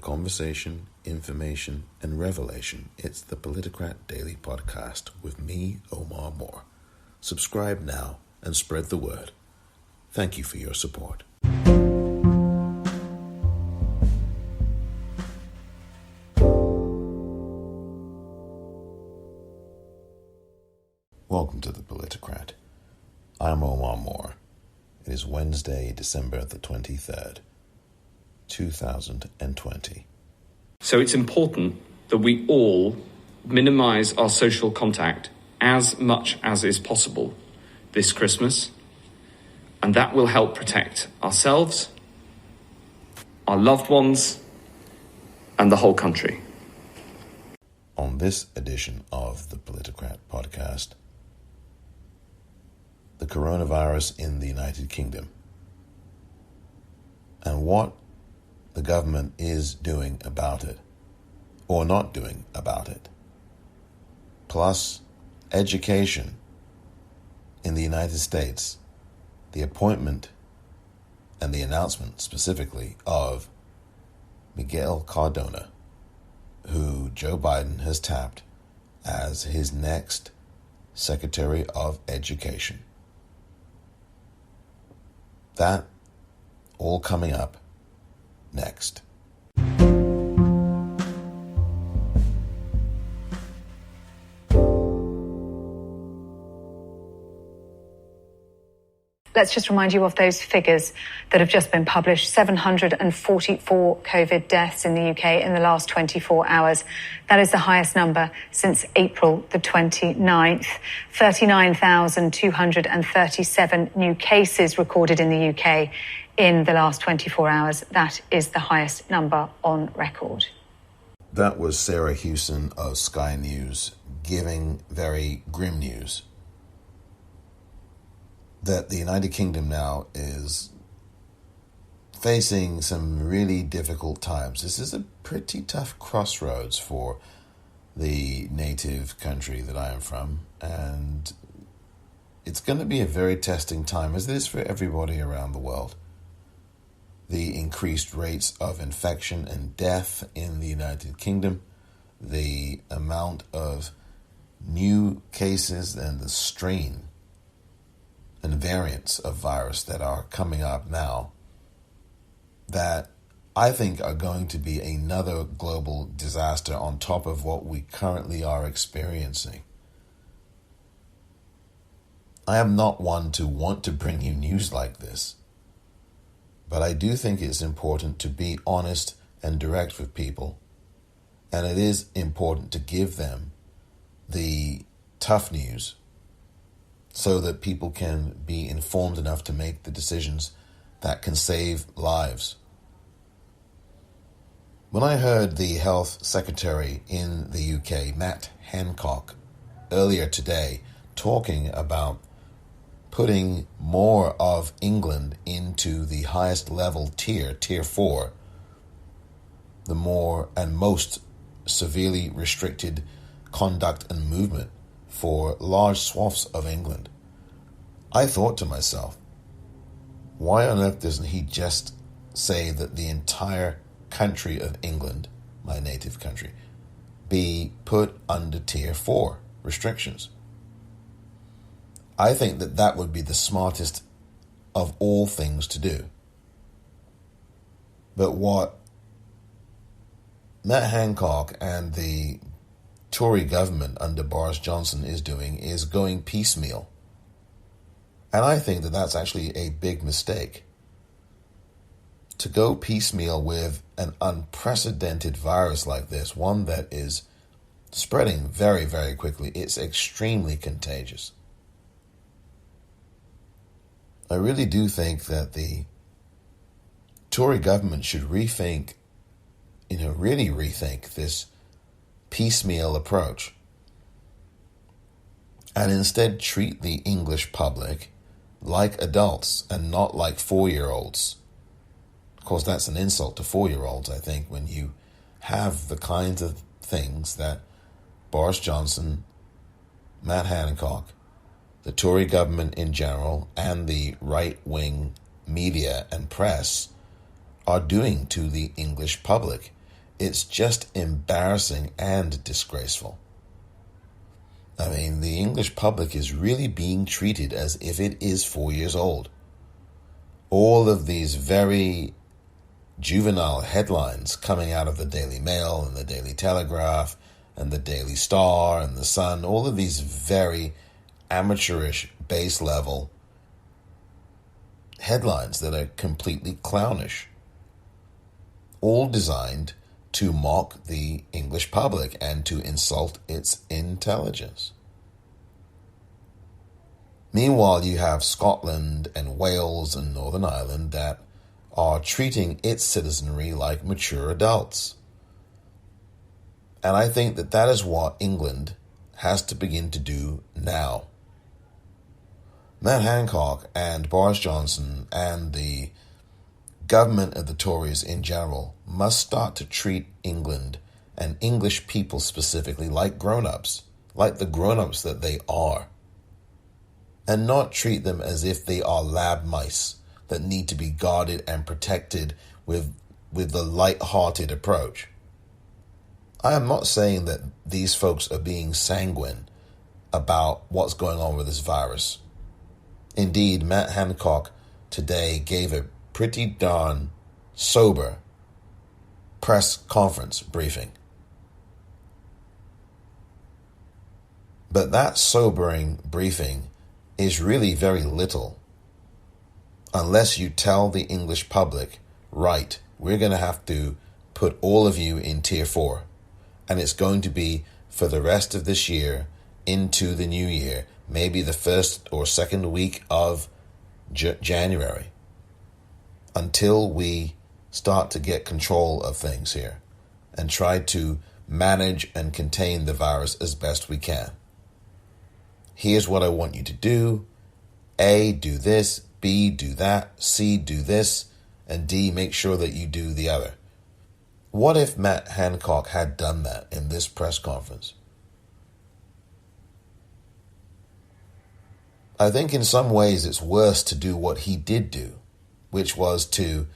conversation, information, and revelation. It's the Politicrat Daily Podcast with me, Omar Moore. Subscribe now and spread the word. Thank you for your support. Welcome to the Politicrat. I'm Omar Moore. It is Wednesday, December the 23rd, 2020. So it's important that we all minimize our social contact as much as is possible this Christmas, and that will help protect ourselves, our loved ones, and the whole country. On this edition of the Politicrat podcast, the coronavirus in the United Kingdom and what the government is doing about it or not doing about it, plus education in the United States, the appointment and the announcement specifically of Miguel Cardona, who Joe Biden has tapped as his next Secretary of Education. That all coming up next. Let's just remind you of those figures that have just been published. 744 COVID deaths in the UK in the last 24 hours. That is the highest number since April the 29th. 39,237 new cases recorded in the UK in the last 24 hours. That is the highest number on record. That was Sarah Hewson of Sky News giving very grim news that the United Kingdom now is facing some really difficult times. This is a pretty tough crossroads for the native country that I am from, and it's going to be a very testing time, as it is for everybody around the world. The increased rates of infection and death in the United Kingdom, the amount of new cases and the strain and variants of virus that are coming up now that I think are going to be another global disaster on top of what we currently are experiencing. I am not one to want to bring you news like this, but I do think it's important to be honest and direct with people, and it is important to give them the tough news so that people can be informed enough to make the decisions that can save lives. When I heard the Health Secretary in the UK, Matt Hancock, earlier today talking about putting more of England into the highest level tier 4, the more and most severely restricted conduct and movement for large swaths of England, I thought to myself, why on earth doesn't he just say that the entire country of England, my native country, be put under tier 4 restrictions? I think that that would be the smartest of all things to do. But what Matt Hancock and the Tory government under Boris Johnson is doing is going piecemeal. And I think that that's actually a big mistake. To go piecemeal with an unprecedented virus like this, one that is spreading very, very quickly, it's extremely contagious. I really do think that the Tory government should really rethink this piecemeal approach and instead treat the English public like adults and not like 4-year-olds. Of course, that's an insult to 4-year-olds, I think, when you have the kinds of things that Boris Johnson, Matt Hancock, the Tory government in general, and the right-wing media and press are doing to the English public. It's just embarrassing and disgraceful. I mean, the English public is really being treated as if it is 4 years old. All of these very juvenile headlines coming out of the Daily Mail and the Daily Telegraph and the Daily Star and the Sun, all of these very amateurish, base level headlines that are completely clownish, all designed to mock the English public and to insult its intelligence. Meanwhile, you have Scotland and Wales and Northern Ireland that are treating its citizenry like mature adults. And I think that that is what England has to begin to do now. Matt Hancock and Boris Johnson and the government of the Tories in general must start to treat England and English people specifically like grown-ups, like the grown-ups that they are, and not treat them as if they are lab mice that need to be guarded and protected with the light-hearted approach. I am not saying that these folks are being sanguine about what's going on with this virus. Indeed, Matt Hancock today gave a pretty darn sober press conference briefing. But that sobering briefing is really very little unless you tell the English public, right, we're going to have to put all of you in tier 4, and it's going to be for the rest of this year into the new year, maybe the first or second week of January, until we start to get control of things here and try to manage and contain the virus as best we can. Here's what I want you to do. A, do this. B, do that. C, do this. And D, make sure that you do the other. What if Matt Hancock had done that in this press conference? I think in some ways it's worse to do what he did do, which was to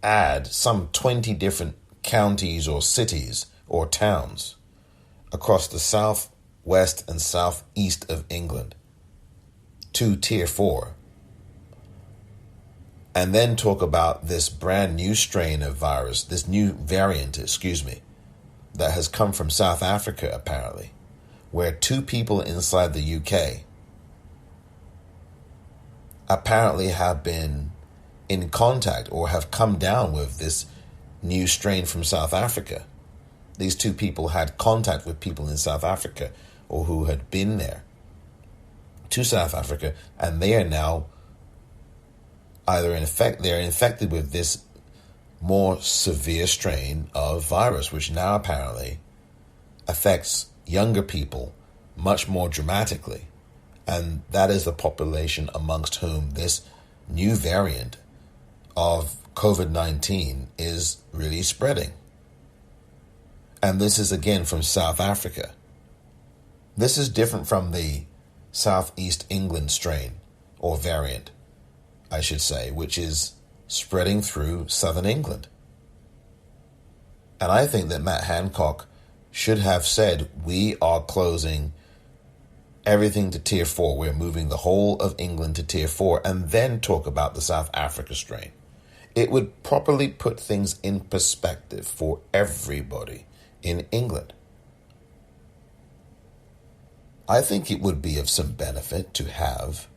add some 20 different counties or cities or towns across the south, west and southeast of England to tier 4. And then talk about this brand new strain of virus, this new variant, that has come from South Africa apparently, where 2 people inside the UK apparently have been in contact or have come down with this new strain from South Africa. These 2 people had contact with people in South Africa or who had been there to South Africa, and they are now either they're infected with this more severe strain of virus, which now apparently affects younger people much more dramatically. And that is the population amongst whom this new variant of COVID-19 is really spreading. And this is again from South Africa. This is different from the Southeast England strain, or variant, I should say, which is spreading through southern England. And I think that Matt Hancock should have said, we are closing everything to tier 4. We're moving the whole of England to tier 4, and then talk about the South Africa strain. It would properly put things in perspective for everybody in England. I think it would be of some benefit to have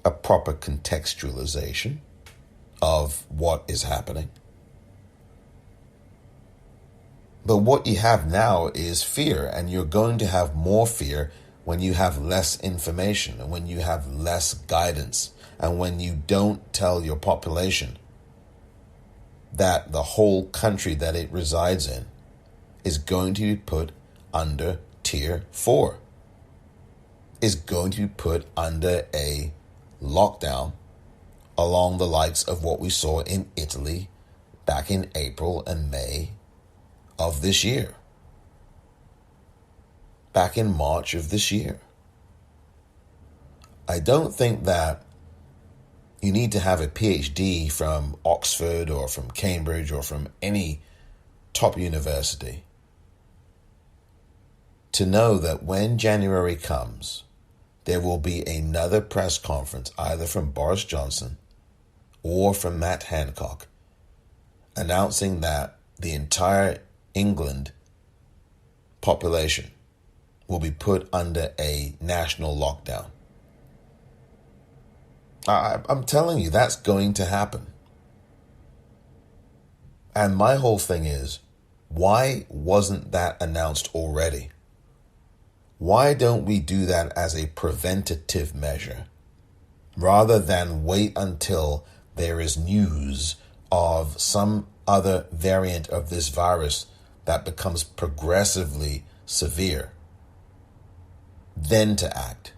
a proper contextualization of what is happening. But what you have now is fear, and you're going to have more fear when you have less information and when you have less guidance and when you don't tell your population that the whole country that it resides in is going to be put under tier 4, is going to be put under a lockdown along the likes of what we saw in Italy back in April and May of this year, back in March of this year. I don't think that you need to have a PhD from Oxford or from Cambridge or from any top university to know that when January comes, there will be another press conference either from Boris Johnson or from Matt Hancock announcing that the entire England population will be put under a national lockdown. I'm telling you, that's going to happen. And my whole thing is, why wasn't that announced already? Why don't we do that as a preventative measure rather than wait until there is news of some other variant of this virus that becomes progressively severe, then to act?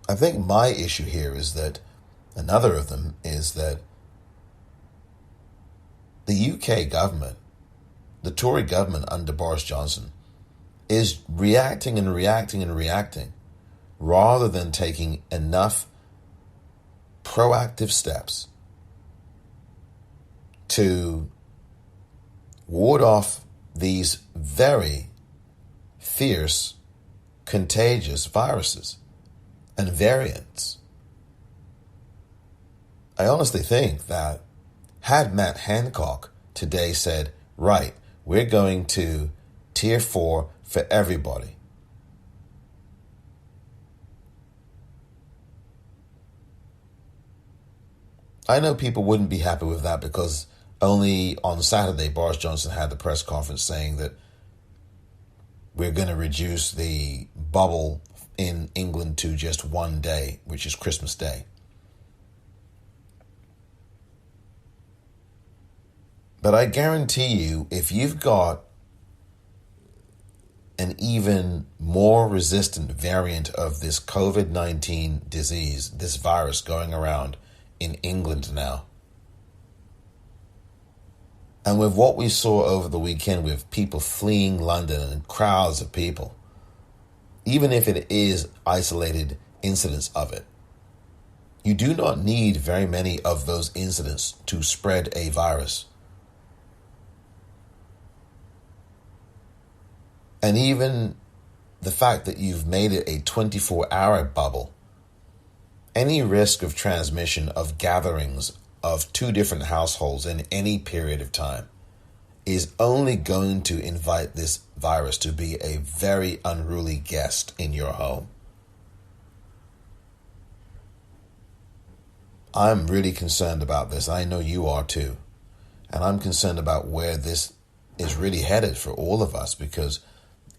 I think my issue here is that, another of them is that the UK government, the Tory government under Boris Johnson, is reacting and reacting and reacting rather than taking enough proactive steps to ward off these very fierce, contagious viruses and variants. I honestly think that had Matt Hancock today said, right, we're going to tier 4 for everybody, I know people wouldn't be happy with that, because only on Saturday Boris Johnson had the press conference saying that we're going to reduce the bubble in England to just one day, which is Christmas Day. But I guarantee you, if you've got an even more resistant variant of this COVID-19 disease, this virus going around in England now, and with what we saw over the weekend with people fleeing London and crowds of people, even if it is isolated incidents of it, you do not need very many of those incidents to spread a virus. And even the fact that you've made it a 24-hour bubble, any risk of transmission of gatherings of two different households in any period of time is only going to invite this virus to be a very unruly guest in your home. I'm really concerned about this. I know you are too. And I'm concerned about where this is really headed for all of us, because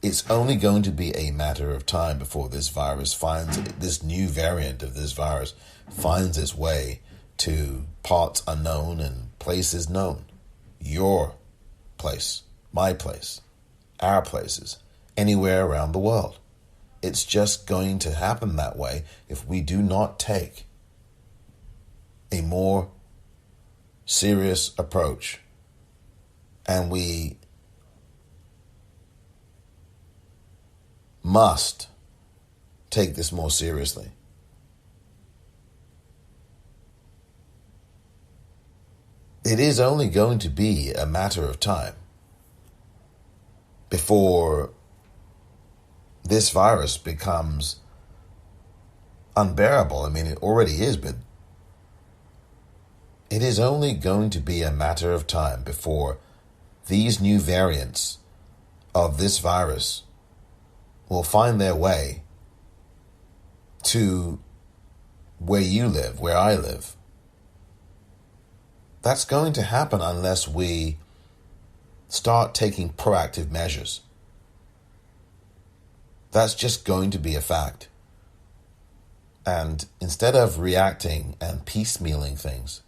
it's only going to be a matter of time before this new variant of this virus finds its way to parts unknown and places known. Your place, my place, our places, anywhere around the world. It's just going to happen that way if we do not take a more serious approach and we must take this more seriously. It is only going to be a matter of time before this virus becomes unbearable. I mean, it already is, but it is only going to be a matter of time before these new variants of this virus will find their way to where you live, where I live. That's going to happen unless we start taking proactive measures. That's just going to be a fact. And instead of reacting and piecemealing things,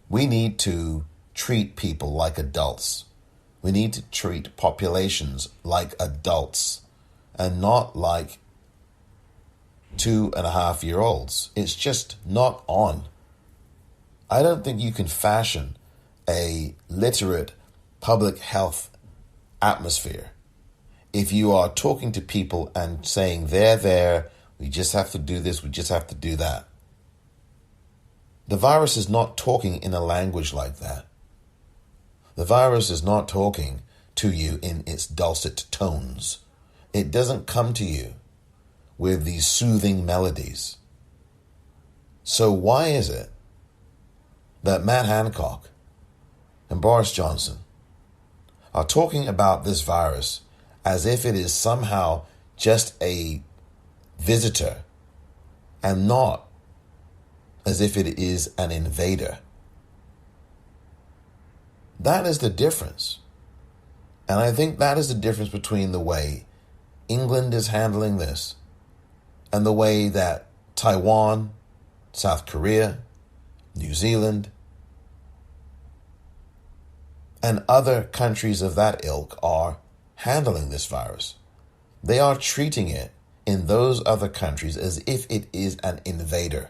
we need to treat people like adults. We need to treat populations like adults and not like 2.5-year-olds. It's just not on. I don't think you can fashion a literate public health atmosphere if you are talking to people and saying, there, we just have to do this, we just have to do that. The virus is not talking in a language like that. The virus is not talking to you in its dulcet tones. It doesn't come to you with these soothing melodies. So why is it that Matt Hancock and Boris Johnson are talking about this virus as if it is somehow just a visitor and not as if it is an invader? That is the difference. And I think that is the difference between the way England is handling this and the way that Taiwan, South Korea, New Zealand, and other countries of that ilk are handling this virus. They are treating it in those other countries as if it is an invader.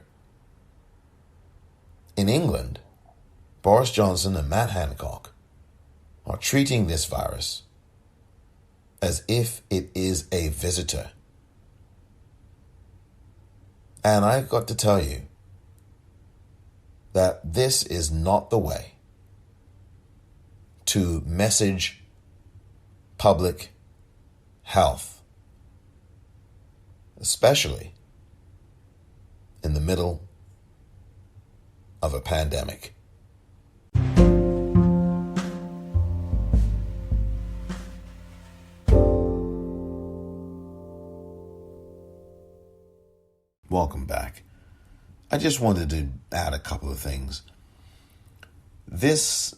In England, Boris Johnson and Matt Hancock are treating this virus as if it is a visitor. And I've got to tell you that this is not the way to message public health, especially in the middle of a pandemic. Welcome back. I just wanted to add a couple of things. This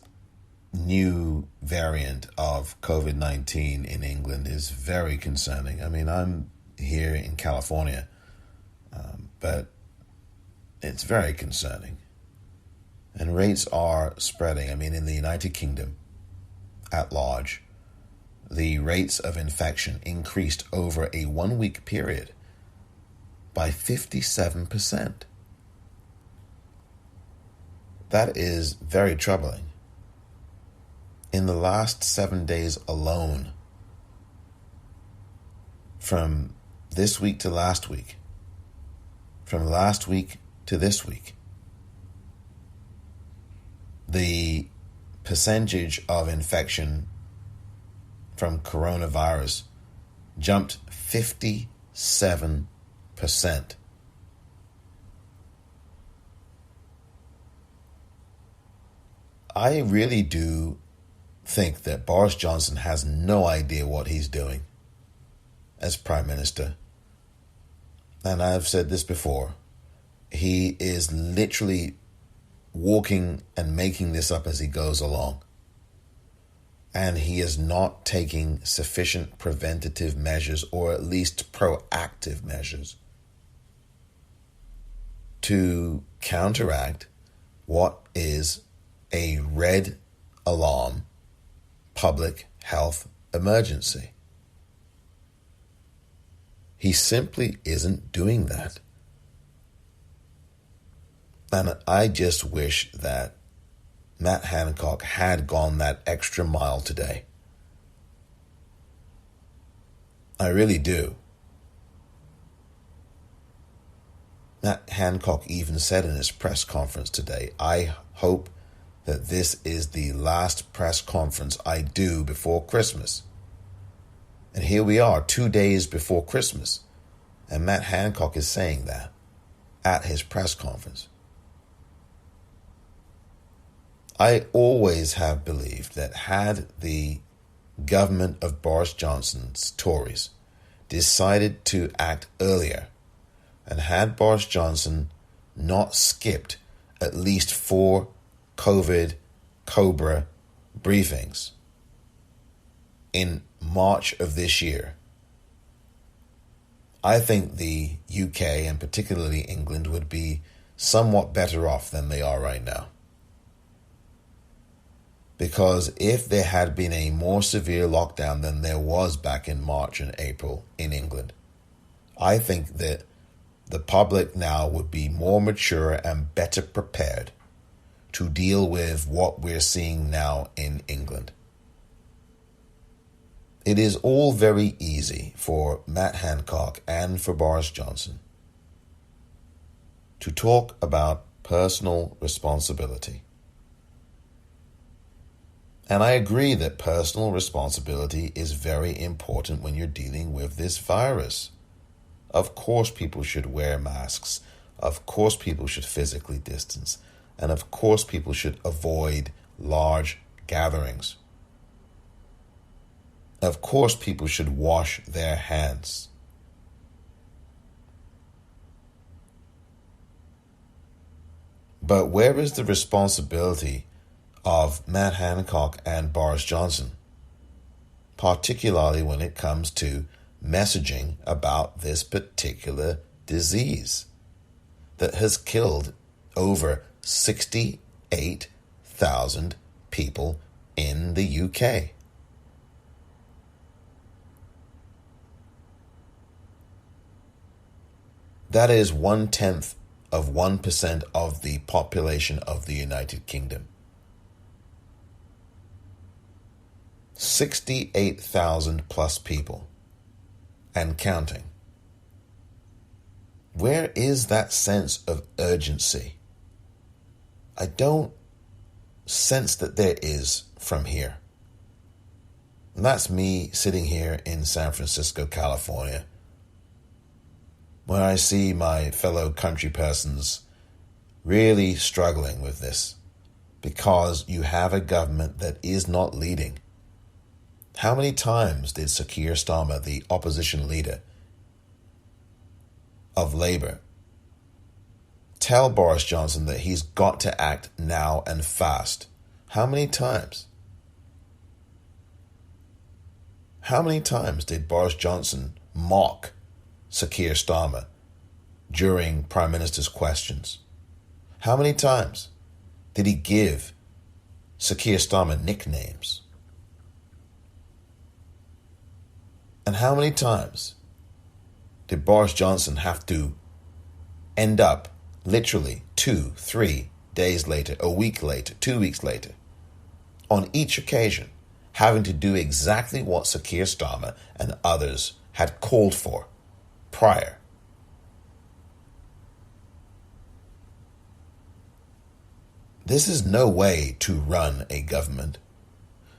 new variant of COVID-19 in England is very concerning. I mean, I'm here in California, but it's very concerning. And rates are spreading. I mean, in the United Kingdom at large, the rates of infection increased over a 1-week period by 57%. That is very troubling. In the last 7 days alone, from this week to last week, from last week to this week, the percentage of infection from coronavirus jumped 57%. I really do think that Boris Johnson has no idea what he's doing as Prime Minister. And I've said this before. He is literally walking and making this up as he goes along. And he is not taking sufficient preventative measures, or at least proactive measures, to counteract what is a red alarm public health emergency. He simply isn't doing that. And I just wish that Matt Hancock had gone that extra mile today. I really do. Matt Hancock even said in his press conference today, "I hope that this is the last press conference I do before Christmas." And here we are, 2 days before Christmas, and Matt Hancock is saying that at his press conference. I always have believed that had the government of Boris Johnson's Tories decided to act earlier, and had Boris Johnson not skipped at least 4 COVID Cobra briefings in March of this year, I think the UK and particularly England would be somewhat better off than they are right now. Because if there had been a more severe lockdown than there was back in March and April in England, I think that the public now would be more mature and better prepared to deal with what we're seeing now in England. It is all very easy for Matt Hancock and for Boris Johnson to talk about personal responsibility And I agree that personal responsibility is very important when you're dealing with this virus. Of course people should wear masks. Of course people should physically distance. And of course people should avoid large gatherings. Of course people should wash their hands. But where is the responsibility of Matt Hancock and Boris Johnson, particularly when it comes to messaging about this particular disease that has killed over 68,000 people in the UK? That is 1/10 of 1% of the population of the United Kingdom. 68,000 plus people and counting. Where is that sense of urgency? I don't sense that there is from here. And that's me sitting here in San Francisco, California, where I see my fellow country persons really struggling with this because you have a government that is not leading. How many times did Sir Keir Starmer, the opposition leader of Labour, tell Boris Johnson that he's got to act now and fast? How many times? How many times did Boris Johnson mock Sir Keir Starmer during Prime Minister's questions? How many times did he give Sir Keir Starmer nicknames? And how many times did Boris Johnson have to end up literally 2, 3 days later, a week later, 2 weeks later, on each occasion, having to do exactly what Sir Keir Starmer and others had called for prior? This is no way to run a government.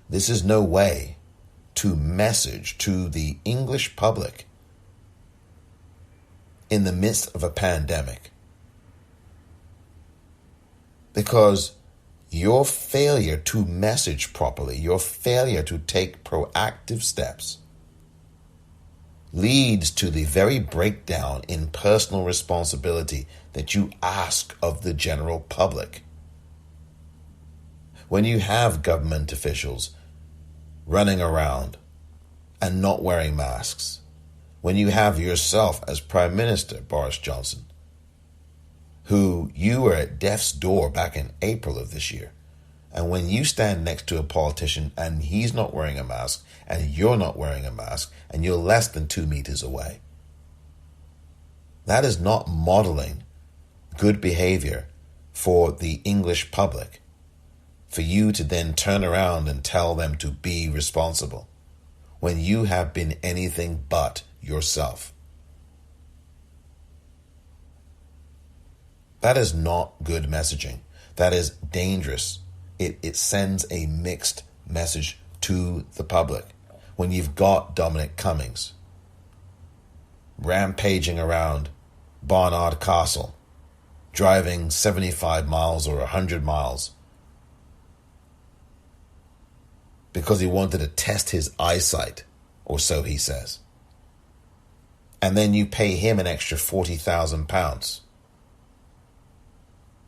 This is no way to message to the English public in the midst of a pandemic. Because your failure to message properly, your failure to take proactive steps, leads to the very breakdown in personal responsibility that you ask of the general public. When you have government officials running around and not wearing masks, when you have yourself as Prime Minister, Boris Johnson, who you were at death's door back in April of this year, and when you stand next to a politician and he's not wearing a mask and you're not wearing a mask and you're less than 2 meters away, that is not modeling good behavior for the English public, for you to then turn around and tell them to be responsible when you have been anything but yourself. That is not good messaging. That is dangerous. It sends a mixed message to the public. When you've got Dominic Cummings rampaging around Barnard Castle, driving 75 miles or 100 miles because he wanted to test his eyesight, or so he says. And then you pay him an extra £40,000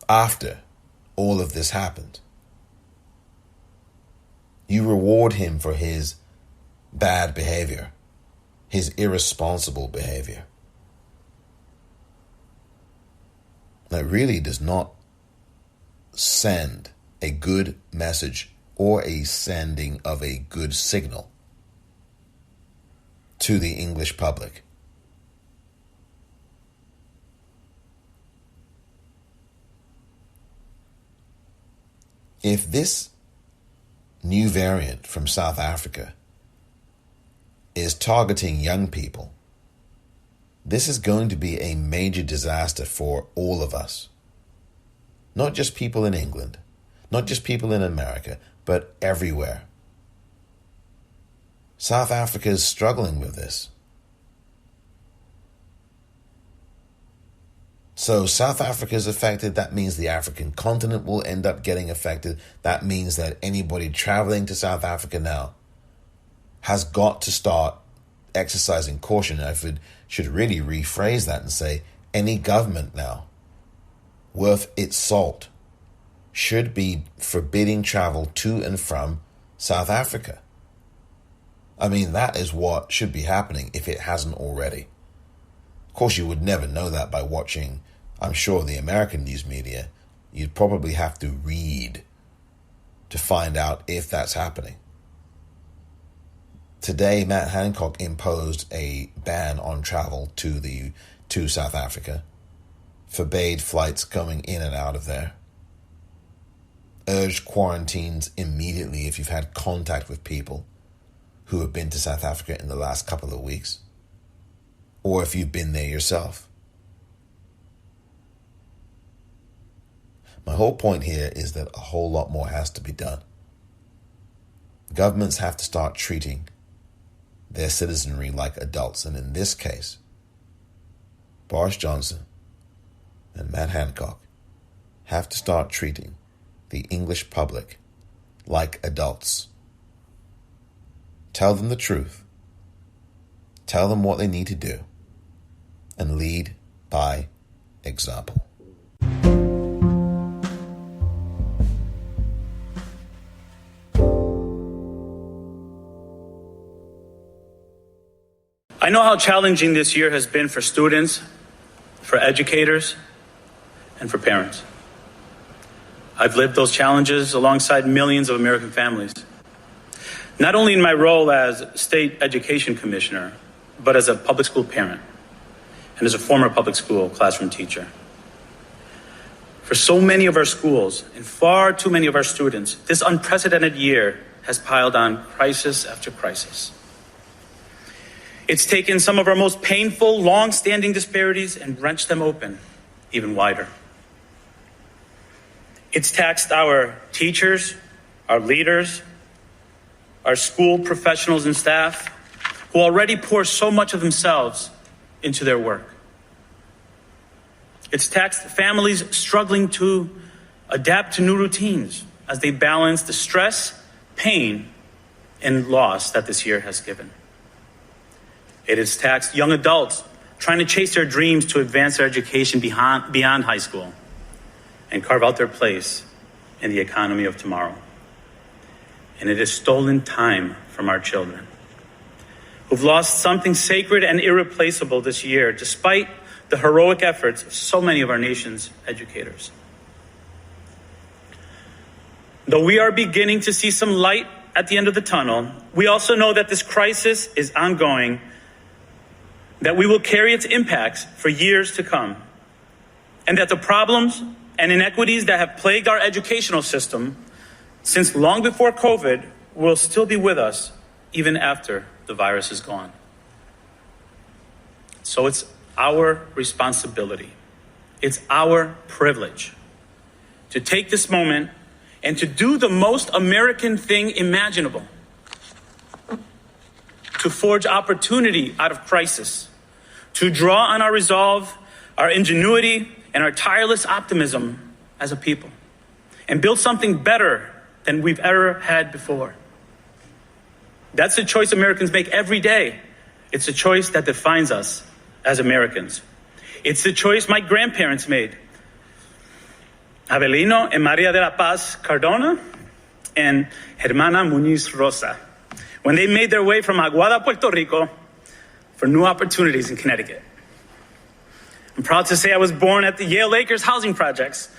after all of this happened. You reward him for his bad behavior, his irresponsible behavior. That really does not send a good message or a sending of a good signal to the English public. If this new variant from South Africa is targeting young people, this is going to be a major disaster for all of us. Not just people in England, not just people in America, but everywhere. South Africa is struggling with this. So South Africa is affected. That means the African continent will end up getting affected. That means that anybody traveling to South Africa now has got to start exercising caution. I should really rephrase that and say any government now worth its salt should be forbidding travel to and from South Africa. I mean, that is what should be happening if it hasn't already. Of course, you would never know that by watching, I'm sure, the American news media. You'd probably have to read to find out if that's happening. Today, Matt Hancock imposed a ban on travel to South Africa, forbade flights going in and out of there, urged quarantines immediately if you've had contact with people who have been to South Africa in the last couple of weeks, or if you've been there yourself. My whole point here is that a whole lot more has to be done. Governments have to start treating their citizenry like adults, and in this case, Boris Johnson and Matt Hancock have to start treating the English public like adults. Tell them the truth. Tell them what they need to do. And lead by example. I know how challenging this year has been for students, for educators, and for parents. I've lived those challenges alongside millions of American families, not only in my role as State Education Commissioner, but as a public school parent and as a former public school classroom teacher. For so many of our schools and far too many of our students, this unprecedented year has piled on crisis after crisis. It's taken some of our most painful, long-standing disparities and wrenched them open even wider. It's taxed our teachers, our leaders, our school professionals and staff, who already pour so much of themselves into their work. It's taxed families struggling to adapt to new routines as they balance the stress, pain, and loss that this year has given. It has taxed young adults trying to chase their dreams to advance their education beyond high school and carve out their place in the economy of tomorrow. And it has stolen time from our children, who've lost something sacred and irreplaceable this year, despite the heroic efforts of so many of our nation's educators. Though we are beginning to see some light at the end of the tunnel, we also know that this crisis is ongoing, that we will carry its impacts for years to come, and that the problems and inequities that have plagued our educational system since long before COVID will still be with us even after the virus is gone. So it's our responsibility, it's our privilege to take this moment and to do the most American thing imaginable, to forge opportunity out of crisis, to draw on our resolve, our ingenuity, and our tireless optimism as a people, and build something better than we've ever had before. That's the choice Americans make every day. It's a choice that defines us as Americans. It's the choice my grandparents made. Avelino and Maria de la Paz Cardona and Hermana Muñiz Rosa, when they made their way from Aguada, Puerto Rico, for new opportunities in Connecticut. I'm proud to say I was born at the Yale Acres housing projects.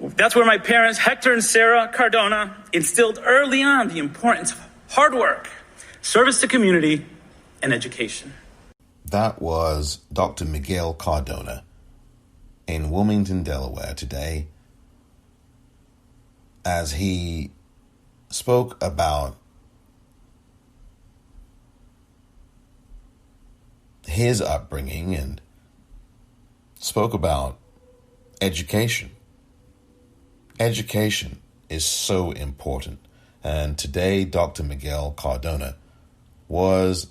That's where my parents, Hector and Sarah Cardona, instilled early on the importance of hard work, service to community, and education. That was Dr. Miguel Cardona in Wilmington, Delaware today, as he spoke about his upbringing and spoke about education. Education is so important. And today, Dr. Miguel Cardona was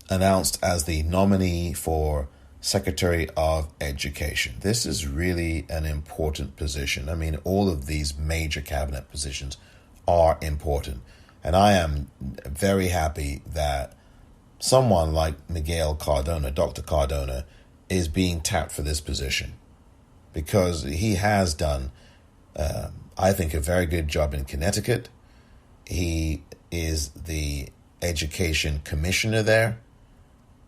announced as the nominee for Secretary of Education. This is really an important position. I mean, all of these major cabinet positions are important. And I am very happy that someone like Miguel Cardona, Dr. Cardona, is being tapped for this position, because he has done, I think, a very good job in Connecticut. He is the education commissioner there.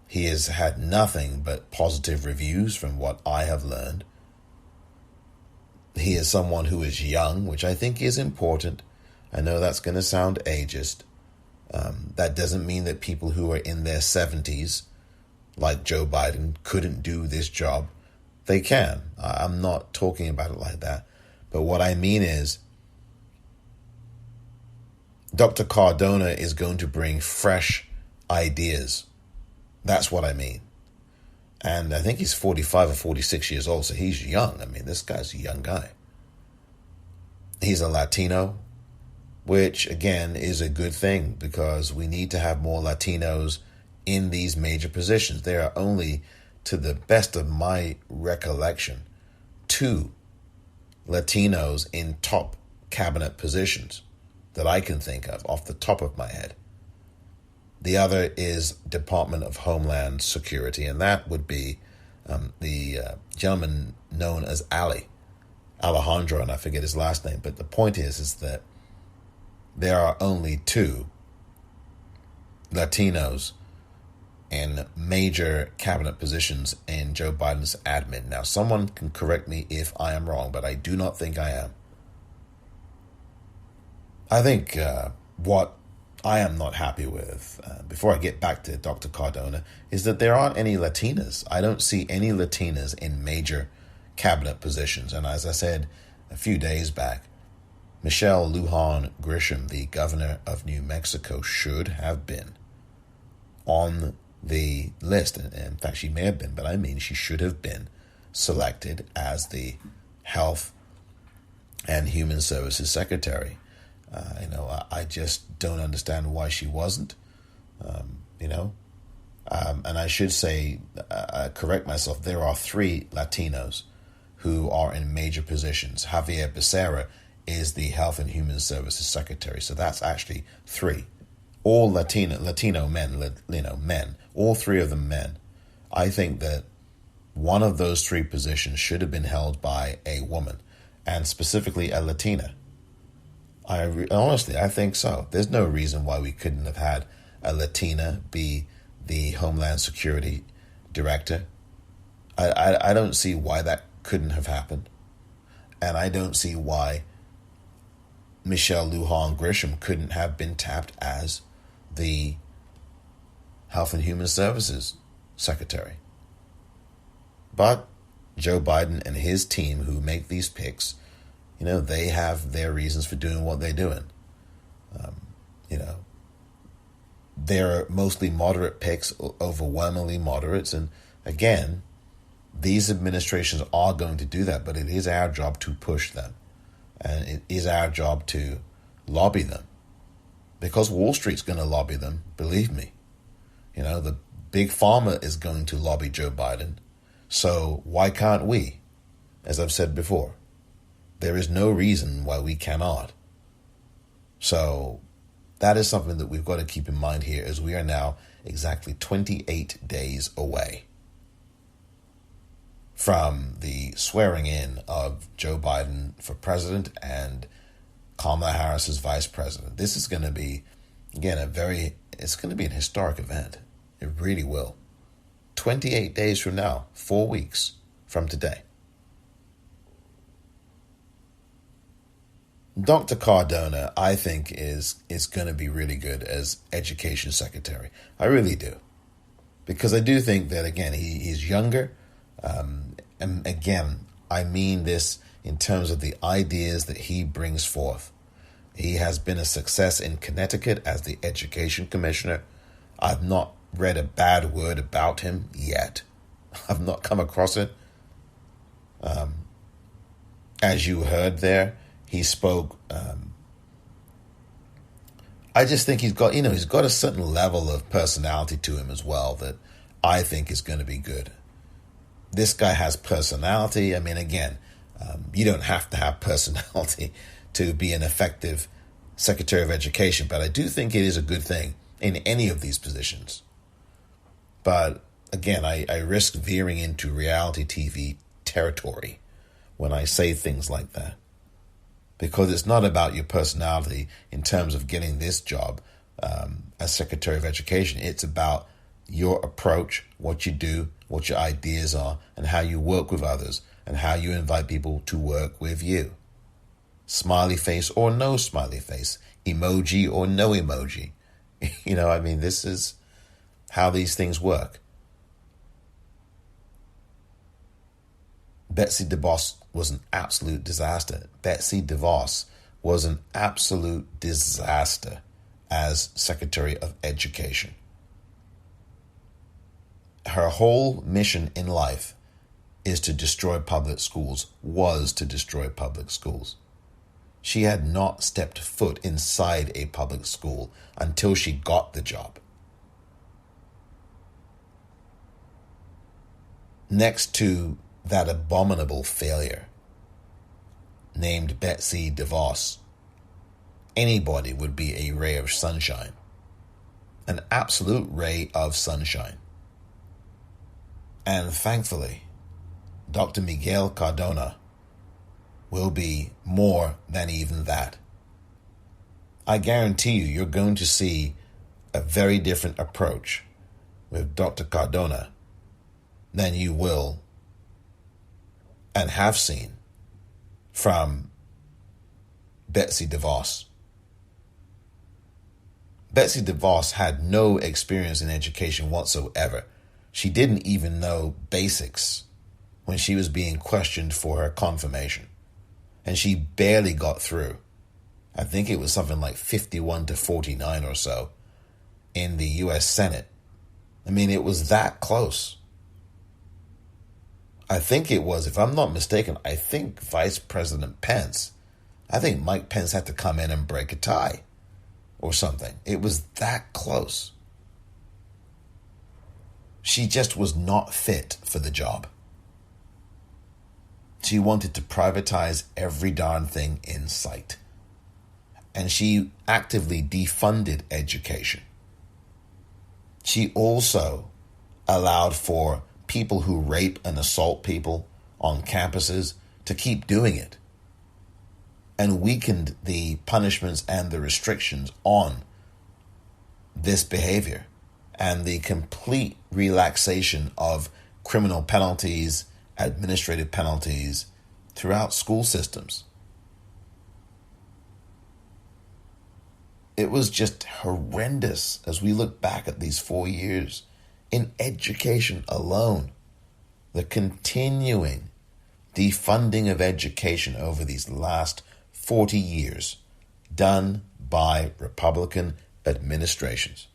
He has had nothing but positive reviews from what I have learned. He is someone who is young, which I think is important. I know that's going to sound ageist. That doesn't mean that people who are in their 70s, like Joe Biden, couldn't do this job. They can. I'm not talking about it like that. But what I mean is, Dr. Cardona is going to bring fresh ideas. That's what I mean. And I think he's 45 or 46 years old, so he's young. I mean, this guy's a young guy. He's a Latino, which, again, is a good thing, because we need to have more Latinos in these major positions. There are only, to the best of my recollection, 2 Latinos in top cabinet positions that I can think of off the top of my head. The other is Department of Homeland Security, and that would be the gentleman known as Alejandro, and I forget his last name. But the point is that there are only 2 Latinos in major cabinet positions in Joe Biden's admin. Now, someone can correct me if I am wrong, but I do not think I am. I think what I am not happy with, before I get back to Dr. Cardona, is that there aren't any Latinas. I don't see any Latinas in major cabinet positions. And as I said a few days back, Michelle Lujan Grisham, the governor of New Mexico, should have been on the list. In fact, she may have been, but I mean she should have been selected as the Health and Human Services Secretary. I just don't understand why she wasn't, and I should say, correct myself, there are 3 Latinos who are in major positions. Javier Becerra is the Health and Human Services Secretary, so that's actually 3. All Latino men, men, all 3 of them men. I think that one of those 3 positions should have been held by a woman, and specifically a Latina. Honestly, I think so. There's no reason why we couldn't have had a Latina be the Homeland Security Director. I don't see why that couldn't have happened. And I don't see why Michelle Lujan Grisham couldn't have been tapped as the Health and Human Services Secretary. But Joe Biden and his team who make these picks, they have their reasons for doing what they're doing. They're mostly moderate picks, overwhelmingly moderates. And again, these administrations are going to do that, but it is our job to push them. And it is our job to lobby them. Because Wall Street's going to lobby them, believe me. The big pharma is going to lobby Joe Biden. So why can't we? As I've said before, there is no reason why we cannot. So that is something that we've got to keep in mind here, as we are now exactly 28 days away from the swearing in of Joe Biden for president and Kamala Harris as vice president. This is going to be, again, it's going to be an historic event. It really will. 28 days from now, 4 weeks from today. Dr. Cardona, I think, is going to be really good as Education Secretary. I really do. Because I do think that, again, he's younger. And again, I mean this in terms of the ideas that he brings forth. He has been a success in Connecticut as the Education Commissioner. I've not read a bad word about him yet. I've not come across it. As you heard there, he spoke I just think he's got a certain level of personality to him as well that I think is going to be good. This guy has personality. I mean, again, you don't have to have personality to be an effective Secretary of Education, but I do think it is a good thing in any of these positions. But again, I risk veering into reality TV territory when I say things like that, because it's not about your personality in terms of getting this job as Secretary of Education. It's about your approach, what you do, what your ideas are, and how you work with others, and how you invite people to work with you. Smiley face or no smiley face, emoji or no emoji. This is how these things work. Betsy DeVos was an absolute disaster. Betsy DeVos was an absolute disaster as Secretary of Education. Her whole mission in life is to destroy public schools, was to destroy public schools. She had not stepped foot inside a public school until she got the job. Next to that abominable failure named Betsy DeVos, anybody would be a ray of sunshine, an absolute ray of sunshine. And thankfully, Dr. Miguel Cardona will be more than even that. I guarantee you're going to see a very different approach with Dr. Cardona than you will and have seen from Betsy DeVos. Betsy DeVos had no experience in education whatsoever. She didn't even know basics when she was being questioned for her confirmation. And she barely got through. I think it was something like 51-49 or so in the U.S. Senate. I mean, it was that close. I think it was, if I'm not mistaken, I think Vice President Pence, I think Mike Pence had to come in and break a tie or something. It was that close. She just was not fit for the job. She wanted to privatize every darn thing in sight. And she actively defunded education. She also allowed for people who rape and assault people on campuses to keep doing it, and weakened the punishments and the restrictions on this behavior, and the complete relaxation of criminal penalties, administrative penalties throughout school systems. It was just horrendous as we look back at these 4 years in education alone. The continuing defunding of education over these last 40 years done by Republican administrations.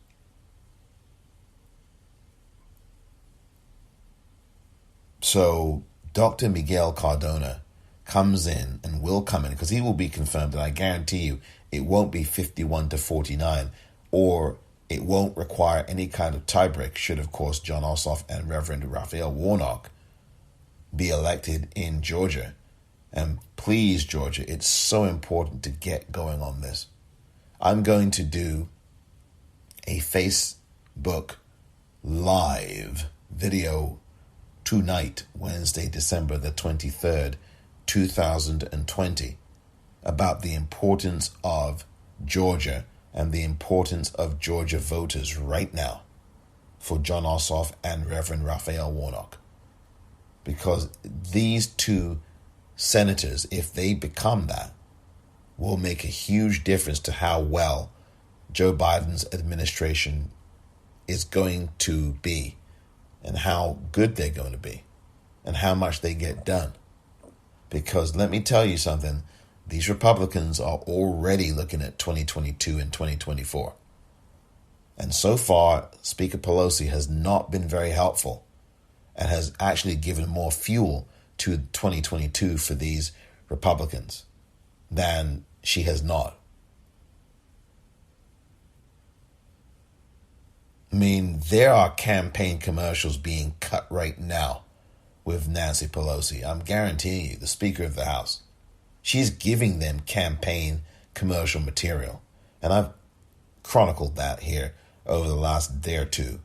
So Dr. Miguel Cardona comes in and will come in, because he will be confirmed, and I guarantee you it won't be 51-49, or it won't require any kind of tiebreak should, of course, Jon Ossoff and Reverend Raphael Warnock be elected in Georgia. And please, Georgia, it's so important to get going on this. I'm going to do a Facebook live video tonight, Wednesday, December the 23rd, 2020, about the importance of Georgia and the importance of Georgia voters right now for Jon Ossoff and Reverend Raphael Warnock. Because these two senators, if they become that, will make a huge difference to how well Joe Biden's administration is going to be, and how good they're going to be, and how much they get done. Because let me tell you something, these Republicans are already looking at 2022 and 2024. And so far, Speaker Pelosi has not been very helpful, and has actually given more fuel to 2022 for these Republicans than she has not. I mean, there are campaign commercials being cut right now with Nancy Pelosi. I'm guaranteeing you, the Speaker of the House. She's giving them campaign commercial material. And I've chronicled that here over the last day or two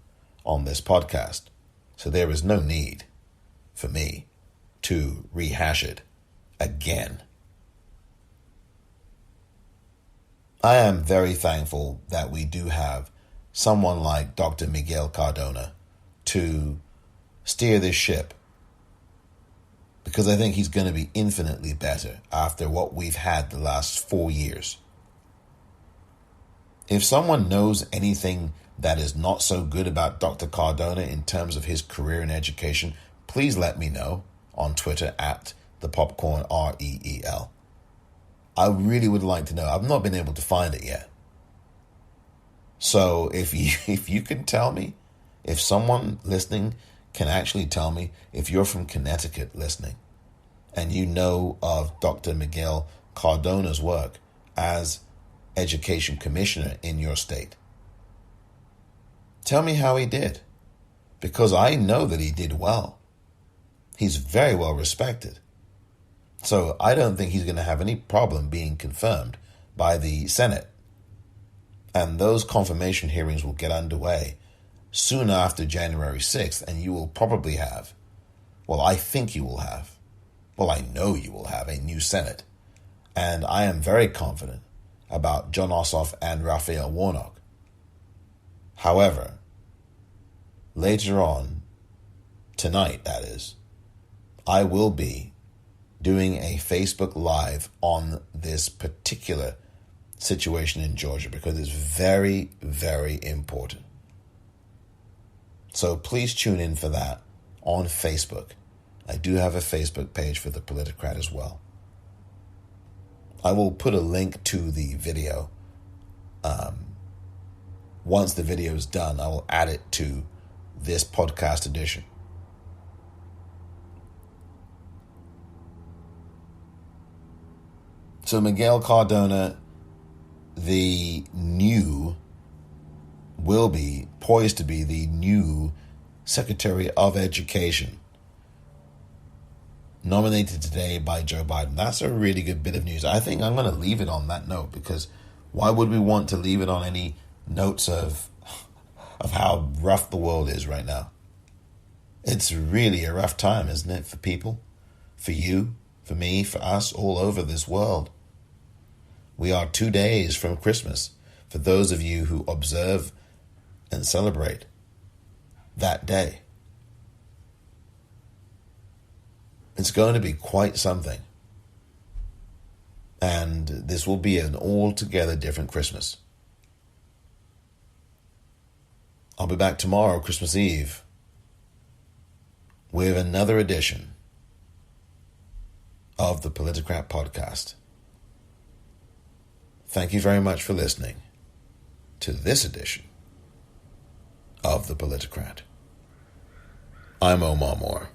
on this podcast. So there is no need for me to rehash it again. I am very thankful that we do have someone like Dr. Miguel Cardona to steer this ship, because I think he's going to be infinitely better after what we've had the last 4 years. If someone knows anything that is not so good about Dr. Cardona in terms of his career in education, please let me know on Twitter at @thepopcorn REEL. I really would like to know. I've not been able to find it yet. So if you can tell me, if someone listening can actually tell me, if you're from Connecticut listening and you know of Dr. Miguel Cardona's work as education commissioner in your state, tell me how he did, because I know that he did well. He's very well respected. So I don't think he's going to have any problem being confirmed by the Senate. And those confirmation hearings will get underway soon after January 6th, and you will probably have, well, I think you will have, well, I know you will have a new Senate. And I am very confident about Jon Ossoff and Raphael Warnock. However, later on, tonight that is, I will be doing a Facebook Live on this particular situation in Georgia, because it's very, very important. So please tune in for that on Facebook. I do have a Facebook page for The Politicrat as well. I will put a link to the video. Once the video is done, I will add it to this podcast edition. So Miguel Cardona, will be poised to be the new Secretary of Education, nominated today by Joe Biden. That's a really good bit of news. I think I'm going to leave it on that note, because why would we want to leave it on any notes of how rough the world is right now? It's really a rough time, isn't it, for people, for you, for me, for us, all over this world. We are 2 days from Christmas, for those of you who observe and celebrate that day. It's going to be quite something. And this will be an altogether different Christmas. I'll be back tomorrow, Christmas Eve, with another edition of the Politicrat podcast. Thank you very much for listening to this edition of the Politicrat. I'm Omar Moore.